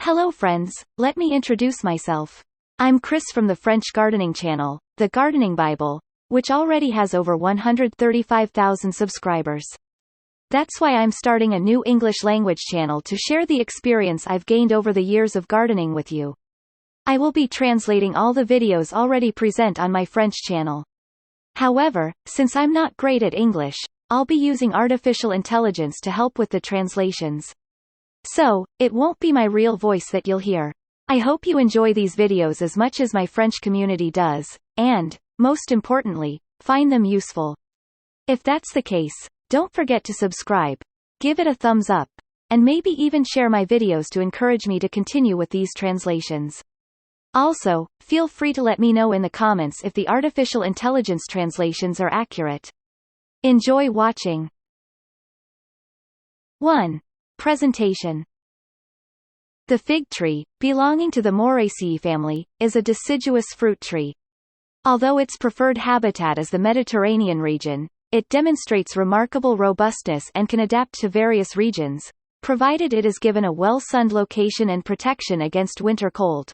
Hello friends, let me introduce myself. I'm Chris from the French Gardening channel, The Gardening Bible, which already has over 135,000 subscribers. That's why I'm starting a new English language channel to share the experience I've gained over the years of gardening with you. I will be translating all the videos already present on my French channel. However, since I'm not great at English, I'll be using artificial intelligence to help with the translations. So, it won't be my real voice that you'll hear. I hope you enjoy these videos as much as my French community does, and, most importantly, find them useful. If that's the case, don't forget to subscribe, give it a thumbs up, and maybe even share my videos to encourage me to continue with these translations. Also, feel free to let me know in the comments if the artificial intelligence translations are accurate. Enjoy watching. 1. Presentation. The fig tree, belonging to the Moraceae family, is a deciduous fruit tree. Although its preferred habitat is the Mediterranean region, it demonstrates remarkable robustness and can adapt to various regions, provided it is given a well-sunned location and protection against winter cold.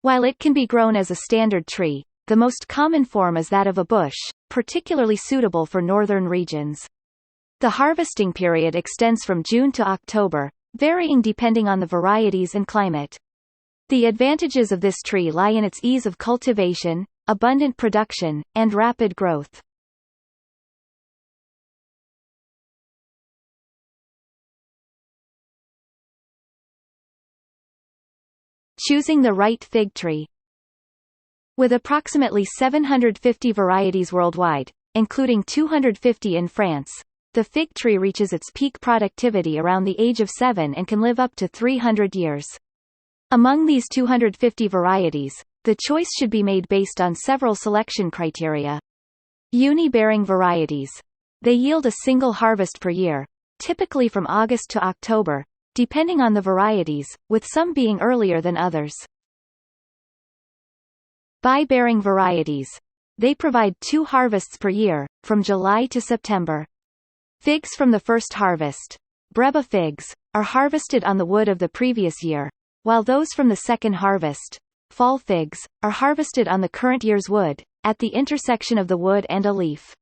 While it can be grown as a standard tree, the most common form is that of a bush, particularly suitable for northern regions. The harvesting period extends from June to October, varying depending on the varieties and climate. The advantages of this tree lie in its ease of cultivation, abundant production, and rapid growth. Choosing the right fig tree. With approximately 750 varieties worldwide, including 250 in France, the fig tree reaches its peak productivity around the age of 7 and can live up to 300 years. Among these 250 varieties, the choice should be made based on several selection criteria. Uni-bearing varieties. They yield a single harvest per year, typically from August to October, depending on the varieties, with some being earlier than others. Bi-bearing varieties. They provide 2 harvests per year, from July to September. Figs from the first harvest, Breba figs, are harvested on the wood of the previous year, while those from the second harvest, fall figs, are harvested on the current year's wood, at the intersection of the wood and a leaf.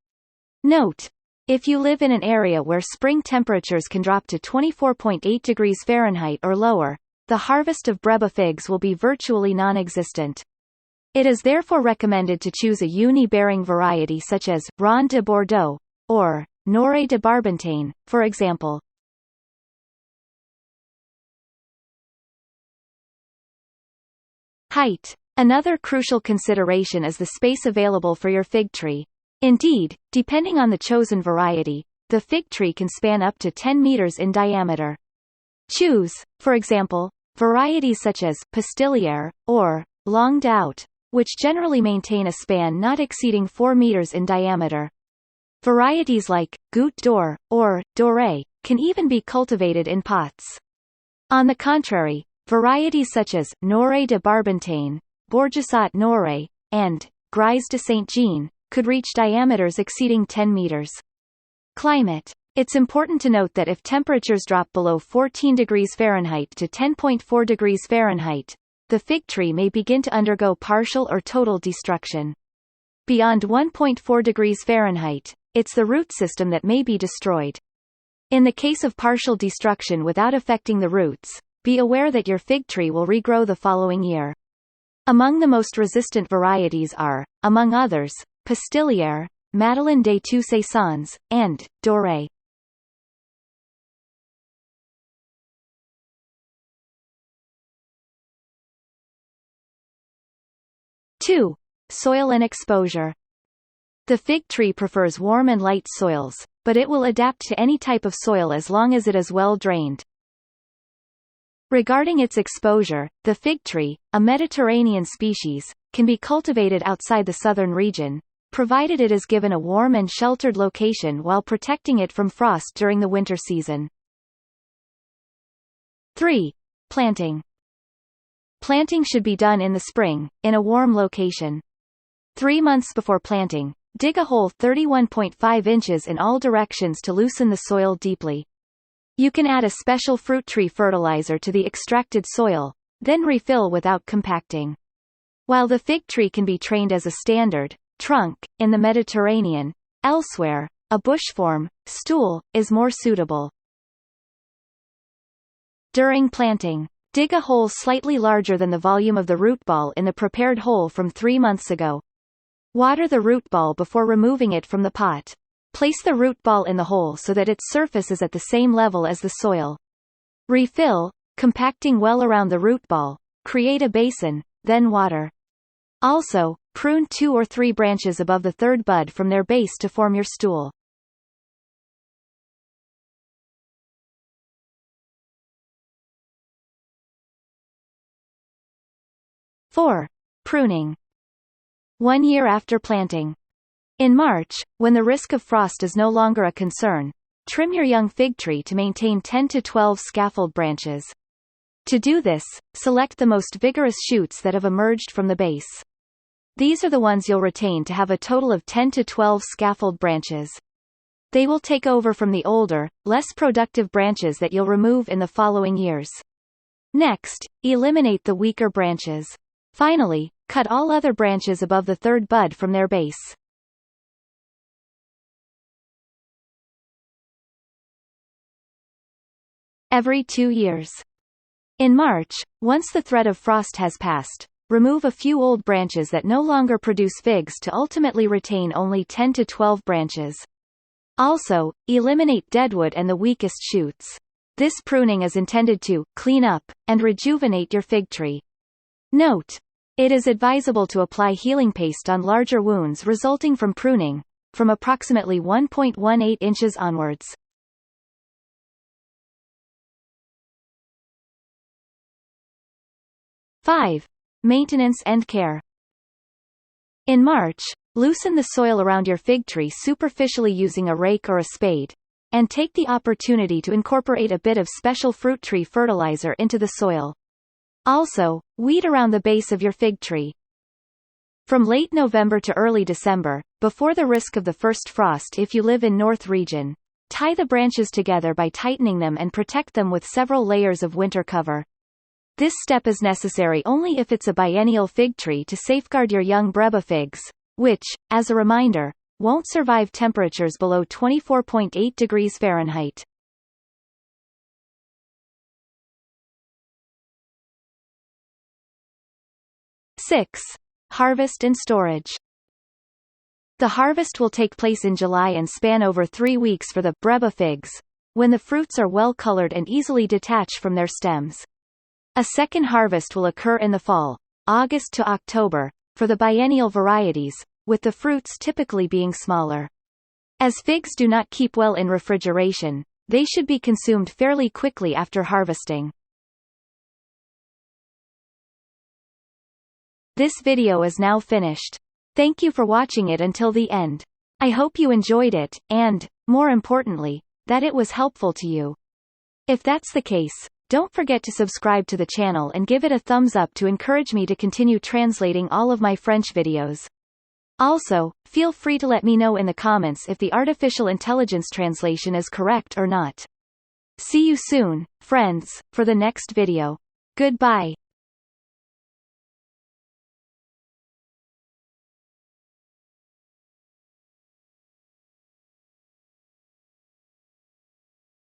Note: if you live in an area where spring temperatures can drop to 24.8 degrees Fahrenheit or lower, the harvest of Breba figs will be virtually non-existent. It is therefore recommended to choose a uni-bearing variety such as Ronde de Bordeaux, or Noret de Barbentane, for example. Height. Another crucial consideration is the space available for your fig tree. Indeed, depending on the chosen variety, the fig tree can span up to 10 meters in diameter. Choose, for example, varieties such as Pastilière, or Longue d'Août, which generally maintain a span not exceeding 4 meters in diameter. Varieties like Goutte d'Or, or Doré, can even be cultivated in pots. On the contrary, varieties such as Noret de Barbentane, Bourgeois Noret, and Grise de Saint-Jean, could reach diameters exceeding 10 meters. Climate. It's important to note that if temperatures drop below 14 degrees Fahrenheit to 10.4 degrees Fahrenheit, the fig tree may begin to undergo partial or total destruction. Beyond 1.4 degrees Fahrenheit, it's the root system that may be destroyed. In the case of partial destruction without affecting the roots, be aware that your fig tree will regrow the following year. Among the most resistant varieties are, among others, Pastilière, Madeleine des Two Saisons, and Doré. Two. Soil and exposure. The fig tree prefers warm and light soils, but it will adapt to any type of soil as long as it is well drained. Regarding its exposure, the fig tree, a Mediterranean species, can be cultivated outside the southern region, provided it is given a warm and sheltered location while protecting it from frost during the winter season. 3. Planting. Planting should be done in the spring, in a warm location. 3 months before planting, dig a hole 31.5 inches in all directions to loosen the soil deeply. You can add a special fruit tree fertilizer to the extracted soil, then refill without compacting. While the fig tree can be trained as a standard trunk in the Mediterranean, elsewhere, a bushform stool is more suitable. During planting, dig a hole slightly larger than the volume of the root ball in the prepared hole from 3 months ago. Water the root ball before removing it from the pot. Place the root ball in the hole so that its surface is at the same level as the soil. Refill, compacting well around the root ball. Create a basin, then water. Also, prune 2 or 3 branches above the third bud from their base to form your stool. (4) Pruning. 1 year after planting. In March, when the risk of frost is no longer a concern, trim your young fig tree to maintain 10 to 12 scaffold branches. To do this, select the most vigorous shoots that have emerged from the base. These are the ones you'll retain to have a total of 10 to 12 scaffold branches. They will take over from the older, less productive branches that you'll remove in the following years. Next, eliminate the weaker branches. Finally, cut all other branches above the third bud from their base. Every 2 years. In March, once the threat of frost has passed, remove a few old branches that no longer produce figs to ultimately retain only 10 to 12 branches. Also, eliminate deadwood and the weakest shoots. This pruning is intended to clean up and rejuvenate your fig tree. Note: it is advisable to apply healing paste on larger wounds resulting from pruning, from approximately 1.18 inches onwards. (5) Maintenance and care. In March, loosen the soil around your fig tree superficially using a rake or a spade, and take the opportunity to incorporate a bit of special fruit tree fertilizer into the soil. Also, weed around the base of your fig tree. From late November to early December, before the risk of the first frost if you live in North region, tie the branches together by tightening them and protect them with several layers of winter cover. This step is necessary only if it's a biennial fig tree to safeguard your young Breba figs, which, as a reminder, won't survive temperatures below 24.8 degrees Fahrenheit. (6) Harvest and storage. The harvest will take place in July and span over 3 weeks for the Breba figs, when the fruits are well colored and easily detach from their stems. A second harvest will occur in the fall, August to October, for the biennial varieties, with the fruits typically being smaller. As figs do not keep well in refrigeration, they should be consumed fairly quickly after harvesting. This video is now finished. Thank you for watching it until the end. I hope you enjoyed it, and, more importantly, that it was helpful to you. If that's the case, don't forget to subscribe to the channel and give it a thumbs up to encourage me to continue translating all of my French videos. Also, feel free to let me know in the comments if the artificial intelligence translation is correct or not. See you soon, friends, for the next video. Goodbye.